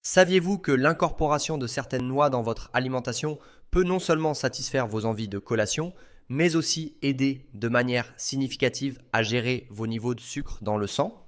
Saviez-vous que l'incorporation de certaines noix dans votre alimentation peut non seulement satisfaire vos envies de collation, mais aussi aider de manière significative à gérer vos niveaux de sucre dans le sang?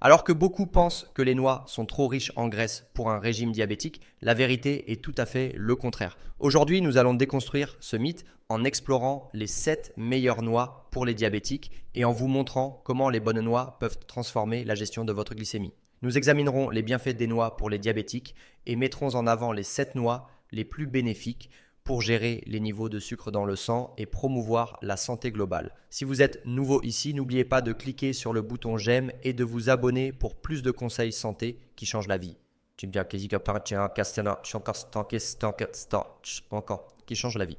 Alors que beaucoup pensent que les noix sont trop riches en graisse pour un régime diabétique, la vérité est tout à fait le contraire. Aujourd'hui, nous allons déconstruire ce mythe en explorant les 7 meilleures noix pour les diabétiques et en vous montrant comment les bonnes noix peuvent transformer la gestion de votre glycémie. Nous examinerons les bienfaits des noix pour les diabétiques et mettrons en avant les 7 noix les plus bénéfiques pour gérer les niveaux de sucre dans le sang et promouvoir la santé globale. Si vous êtes nouveau ici, n'oubliez pas de cliquer sur le bouton j'aime et de vous abonner pour plus de conseils santé qui changent la vie. Qui change la vie.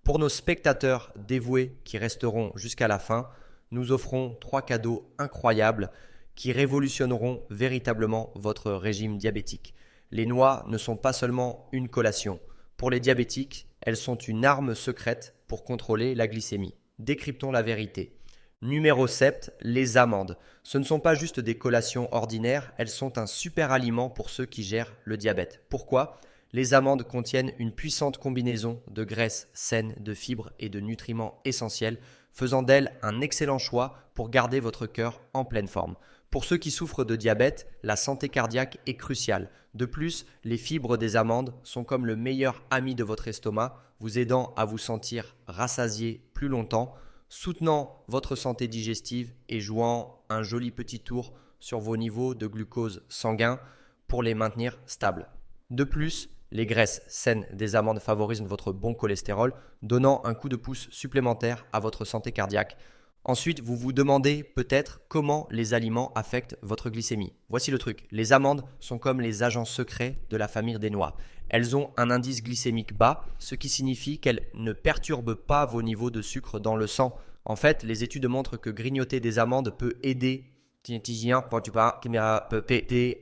Pour nos spectateurs dévoués qui resteront jusqu'à la fin, nous offrons 3 cadeaux incroyables qui révolutionneront véritablement votre régime diabétique. Les noix ne sont pas seulement une collation. Pour les diabétiques, elles sont une arme secrète pour contrôler la glycémie. Décryptons la vérité. Numéro 7, les amandes. Ce ne sont pas juste des collations ordinaires, elles sont un super aliment pour ceux qui gèrent le diabète. Pourquoi ? Les amandes contiennent une puissante combinaison de graisses saines, de fibres et de nutriments essentiels, faisant d'elles un excellent choix pour garder votre cœur en pleine forme. Pour ceux qui souffrent de diabète, la santé cardiaque est cruciale. De plus, les fibres des amandes sont comme le meilleur ami de votre estomac, vous aidant à vous sentir rassasié plus longtemps, soutenant votre santé digestive et jouant un joli petit tour sur vos niveaux de glucose sanguin pour les maintenir stables. De plus, les graisses saines des amandes favorisent votre bon cholestérol, donnant un coup de pouce supplémentaire à votre santé cardiaque. Ensuite, vous vous demandez peut-être comment les aliments affectent votre glycémie. Voici le truc, les amandes sont comme les agents secrets de la famille des noix. Elles ont un indice glycémique bas, ce qui signifie qu'elles ne perturbent pas vos niveaux de sucre dans le sang. En fait, les études montrent que grignoter des amandes peut aider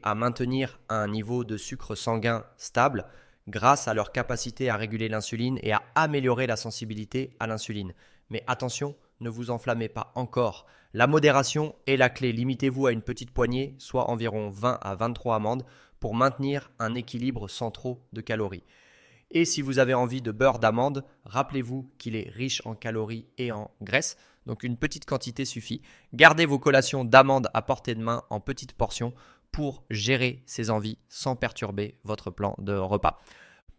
à maintenir un niveau de sucre sanguin stable grâce à leur capacité à réguler l'insuline et à améliorer la sensibilité à l'insuline. Mais attention, ne vous enflammez pas encore. La modération est la clé. Limitez-vous à une petite poignée, soit environ 20 à 23 amandes, pour maintenir un équilibre sans trop de calories. Et si vous avez envie de beurre d'amande, rappelez-vous qu'il est riche en calories et en graisse, donc une petite quantité suffit. Gardez vos collations d'amandes à portée de main en petites portions pour gérer ces envies sans perturber votre plan de repas.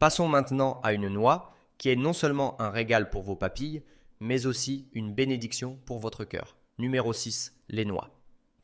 Passons maintenant à une noix qui est non seulement un régal pour vos papilles, mais aussi une bénédiction pour votre cœur. Numéro 6, les noix.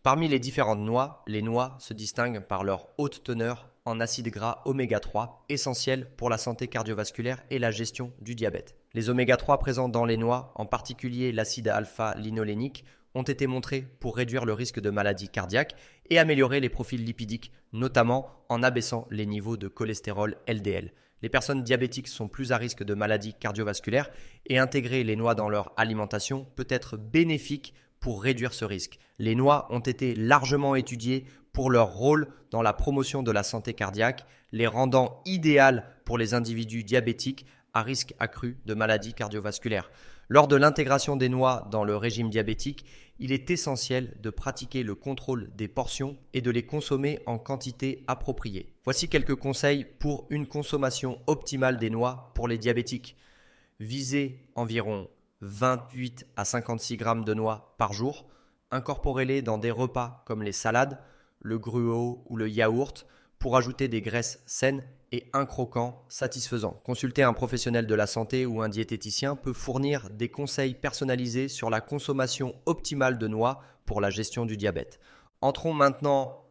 Parmi les différentes noix, les noix se distinguent par leur haute teneur en acides gras oméga 3, essentiels pour la santé cardiovasculaire et la gestion du diabète. Les oméga 3 présents dans les noix, en particulier l'acide alpha-linolénique, ont été montrés pour réduire le risque de maladies cardiaques et améliorer les profils lipidiques, notamment en abaissant les niveaux de cholestérol LDL. Les personnes diabétiques sont plus à risque de maladies cardiovasculaires et intégrer les noix dans leur alimentation peut être bénéfique pour réduire ce risque. Les noix ont été largement étudiées pour leur rôle dans la promotion de la santé cardiaque, les rendant idéales pour les individus diabétiques à risque accru de maladies cardiovasculaires. Lors de l'intégration des noix dans le régime diabétique, il est essentiel de pratiquer le contrôle des portions et de les consommer en quantité appropriée. Voici quelques conseils pour une consommation optimale des noix pour les diabétiques. Visez environ 28 à 56 grammes de noix par jour. Incorporez-les dans des repas comme les salades, le gruau ou le yaourt pour ajouter des graisses saines et un croquant satisfaisant. Consulter un professionnel de la santé ou un diététicien peut fournir des conseils personnalisés sur la consommation optimale de noix pour la gestion du diabète. Entrons maintenant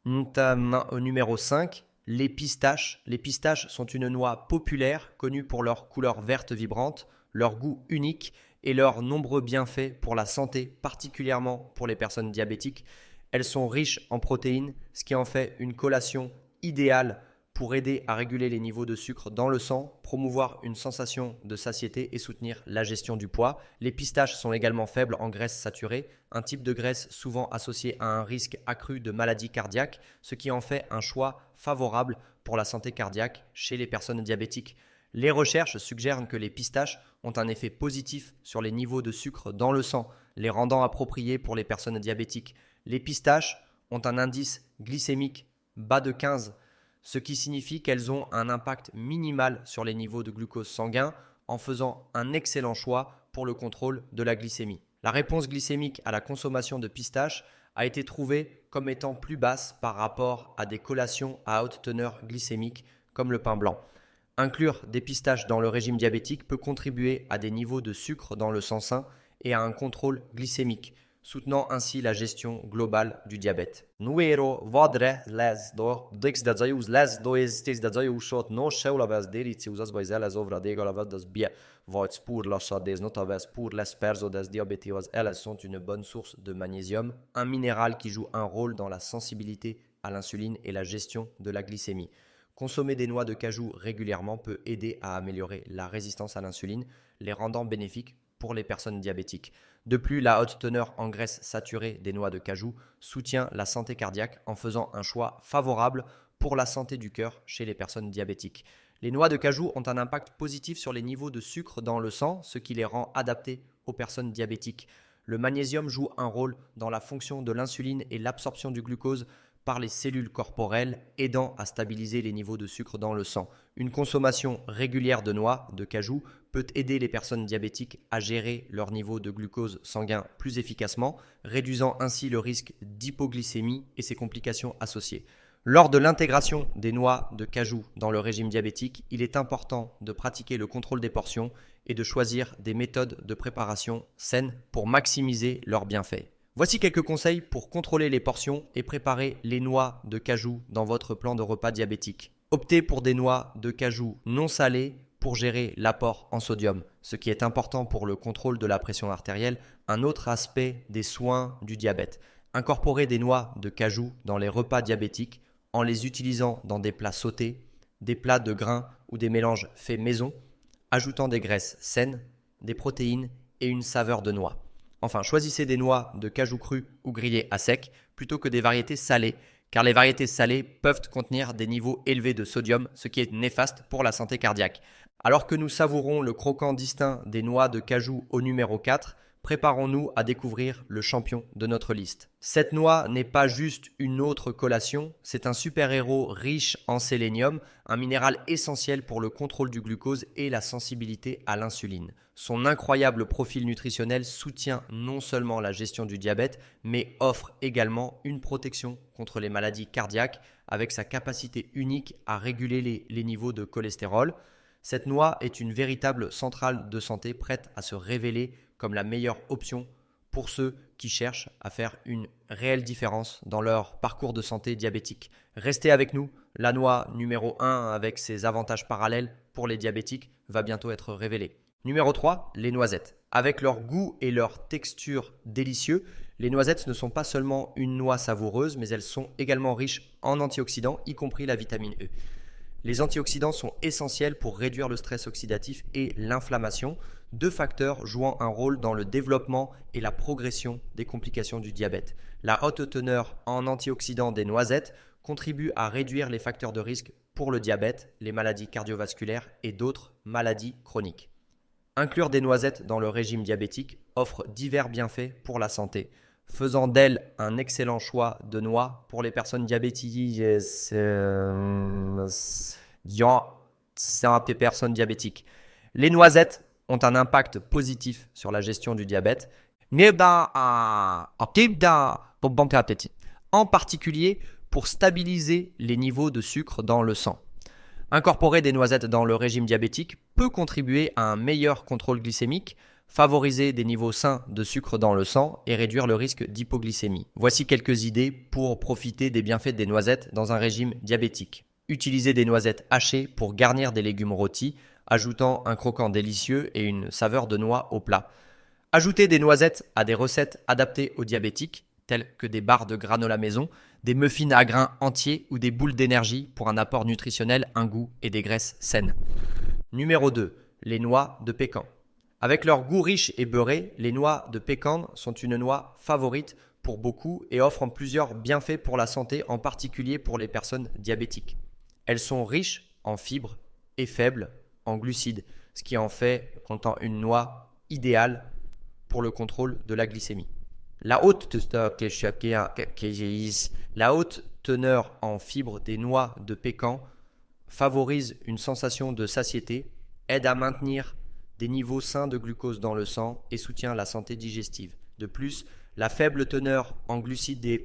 au numéro 5, les pistaches. Les pistaches sont une noix populaire connue pour leur couleur verte vibrante, leur goût unique et leurs nombreux bienfaits pour la santé, particulièrement pour les personnes diabétiques. Elles sont riches en protéines, ce qui en fait une collation idéale pour aider à réguler les niveaux de sucre dans le sang, promouvoir une sensation de satiété et soutenir la gestion du poids. Les pistaches sont également faibles en graisse saturée, un type de graisse souvent associé à un risque accru de maladie cardiaque, ce qui en fait un choix favorable pour la santé cardiaque chez les personnes diabétiques. Les recherches suggèrent que les pistaches ont un effet positif sur les niveaux de sucre dans le sang, les rendant appropriés pour les personnes diabétiques. Les pistaches ont un indice glycémique bas de 15, ce qui signifie qu'elles ont un impact minimal sur les niveaux de glucose sanguin en faisant un excellent choix pour le contrôle de la glycémie. La réponse glycémique à la consommation de pistaches a été trouvée comme étant plus basse par rapport à des collations à haute teneur glycémique comme le pain blanc. Inclure des pistaches dans le régime diabétique peut contribuer à des niveaux de sucre dans le sang sain et à un contrôle glycémique, soutenant ainsi la gestion globale du diabète. Nuero vadre les do dix da zaius les do estes da zaius shot no sheula ves derici usas vais elas ovra dega la das bia voits pour la des notaves pour les perso des diabétios. Elles sont une bonne source de magnésium, un minéral qui joue un rôle dans la sensibilité à l'insuline et la gestion de la glycémie. Consommer des noix de cajou régulièrement peut aider à améliorer la résistance à l'insuline, les rendant bénéfiques pour les personnes diabétiques. De plus, la haute teneur en graisse saturée des noix de cajou soutient la santé cardiaque en faisant un choix favorable pour la santé du cœur chez les personnes diabétiques. Les noix de cajou ont un impact positif sur les niveaux de sucre dans le sang, ce qui les rend adaptés aux personnes diabétiques. Le magnésium joue un rôle dans la fonction de l'insuline et l'absorption du glucose par les cellules corporelles, aidant à stabiliser les niveaux de sucre dans le sang. Une consommation régulière de noix de cajou peut aider les personnes diabétiques à gérer leur niveau de glucose sanguin plus efficacement, réduisant ainsi le risque d'hypoglycémie et ses complications associées. Lors de l'intégration des noix de cajou dans le régime diabétique, il est important de pratiquer le contrôle des portions et de choisir des méthodes de préparation saines pour maximiser leurs bienfaits. Voici quelques conseils pour contrôler les portions et préparer les noix de cajou dans votre plan de repas diabétique. Optez pour des noix de cajou non salées pour gérer l'apport en sodium, ce qui est important pour le contrôle de la pression artérielle, un autre aspect des soins du diabète. Incorporez des noix de cajou dans les repas diabétiques en les utilisant dans des plats sautés, des plats de grains ou des mélanges faits maison, ajoutant des graisses saines, des protéines et une saveur de noix. Enfin, choisissez des noix de cajou crues ou grillées à sec plutôt que des variétés salées, car les variétés salées peuvent contenir des niveaux élevés de sodium, ce qui est néfaste pour la santé cardiaque. Alors que nous savourons le croquant distinct des noix de cajou au numéro 4, préparons-nous à découvrir le champion de notre liste. Cette noix n'est pas juste une autre collation, c'est un super-héros riche en sélénium, un minéral essentiel pour le contrôle du glucose et la sensibilité à l'insuline. Son incroyable profil nutritionnel soutient non seulement la gestion du diabète, mais offre également une protection contre les maladies cardiaques avec sa capacité unique à réguler les niveaux de cholestérol. Cette noix est une véritable centrale de santé prête à se révéler comme la meilleure option pour ceux qui cherchent à faire une réelle différence dans leur parcours de santé diabétique. Restez avec nous, la noix numéro 1 avec ses avantages parallèles pour les diabétiques va bientôt être révélée. Numéro 3, les noisettes. Avec leur goût et leur texture délicieux, les noisettes ne sont pas seulement une noix savoureuse, mais elles sont également riches en antioxydants, y compris la vitamine E. Les antioxydants sont essentiels pour réduire le stress oxydatif et l'inflammation, deux facteurs jouant un rôle dans le développement et la progression des complications du diabète. La haute teneur en antioxydants des noisettes contribue à réduire les facteurs de risque pour le diabète, les maladies cardiovasculaires et d'autres maladies chroniques. Inclure des noisettes dans le régime diabétique offre divers bienfaits pour la santé, faisant d'elles un excellent choix de noix pour les personnes diabétiques. Les noisettes ont un impact positif sur la gestion du diabète, en particulier pour stabiliser les niveaux de sucre dans le sang. Incorporer des noisettes dans le régime diabétique peut contribuer à un meilleur contrôle glycémique, favoriser des niveaux sains de sucre dans le sang et réduire le risque d'hypoglycémie. Voici quelques idées pour profiter des bienfaits des noisettes dans un régime diabétique. Utilisez des noisettes hachées pour garnir des légumes rôtis, ajoutant un croquant délicieux et une saveur de noix au plat. Ajoutez des noisettes à des recettes adaptées aux diabétiques, telles que des barres de granola maison, des muffins à grains entiers ou des boules d'énergie pour un apport nutritionnel, un goût et des graisses saines. Numéro 2. Les noix de pécan. Avec leur goût riche et beurré, les noix de pécan sont une noix favorite pour beaucoup et offrent plusieurs bienfaits pour la santé, en particulier pour les personnes diabétiques. Elles sont riches en fibres et faibles en glucides, ce qui en fait une noix idéale pour le contrôle de la glycémie. La haute teneur en fibres des noix de pécan favorise une sensation de satiété, aide à maintenir des niveaux sains de glucose dans le sang et soutient la santé digestive. De plus, la faible teneur en glucides des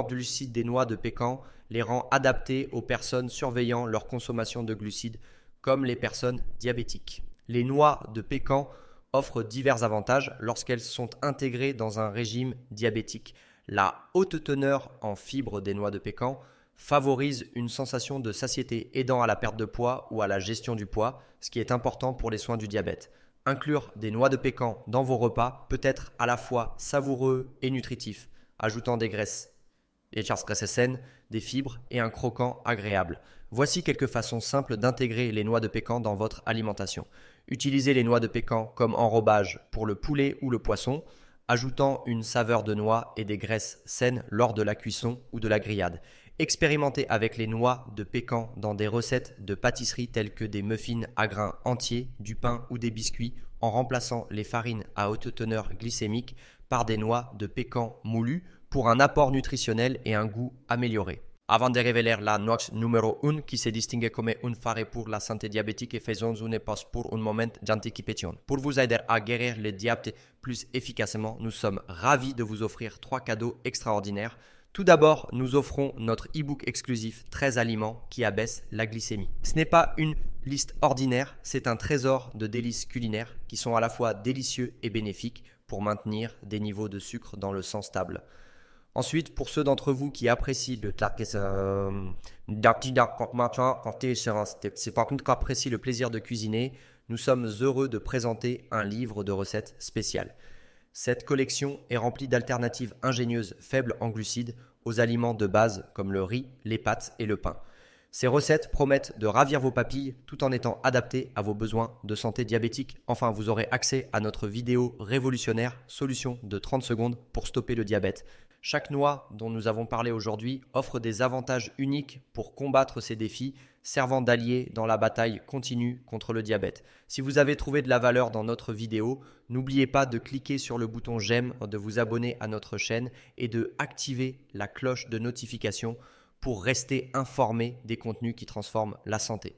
glucides des noix de pécan les rend adaptés aux personnes surveillant leur consommation de glucides, comme les personnes diabétiques. Les noix de pécan offrent divers avantages lorsqu'elles sont intégrées dans un régime diabétique. La haute teneur en fibres des noix de pécan favorise une sensation de satiété aidant à la perte de poids ou à la gestion du poids, ce qui est important pour les soins du diabète. Inclure des noix de pécan dans vos repas peut être à la fois savoureux et nutritif, ajoutant des graisses saines, des fibres et un croquant agréable. Voici quelques façons simples d'intégrer les noix de pécan dans votre alimentation. Utilisez les noix de pécan comme enrobage pour le poulet ou le poisson, ajoutant une saveur de noix et des graisses saines lors de la cuisson ou de la grillade. Expérimentez avec les noix de pécan dans des recettes de pâtisserie telles que des muffins à grains entiers, du pain ou des biscuits en remplaçant les farines à haute teneur glycémique par des noix de pécan moulues pour un apport nutritionnel et un goût amélioré. Avant de révéler la noix numéro 1 qui se distingue comme un phare pour la santé diabétique, faisons une pause pour un moment d'anticipation. Pour vous aider à guérir le diabète plus efficacement, nous sommes ravis de vous offrir 3 cadeaux extraordinaires. Tout d'abord, nous offrons notre e-book exclusif 13 aliments qui abaissent la glycémie. Ce n'est pas une liste ordinaire, c'est un trésor de délices culinaires qui sont à la fois délicieux et bénéfiques pour maintenir des niveaux de sucre dans le sang stable. Ensuite, pour ceux d'entre vous qui apprécient le plaisir de cuisiner, nous sommes heureux de présenter un livre de recettes spéciales. Cette collection est remplie d'alternatives ingénieuses faibles en glucides aux aliments de base comme le riz, les pâtes et le pain. Ces recettes promettent de ravir vos papilles tout en étant adaptées à vos besoins de santé diabétique. Enfin, vous aurez accès à notre vidéo révolutionnaire solution de 30 secondes pour stopper le diabète. Chaque noix dont nous avons parlé aujourd'hui offre des avantages uniques pour combattre ces défis, servant d'alliés dans la bataille continue contre le diabète. Si vous avez trouvé de la valeur dans notre vidéo, n'oubliez pas de cliquer sur le bouton j'aime, de vous abonner à notre chaîne et de activer la cloche de notification pour rester informé des contenus qui transforment la santé.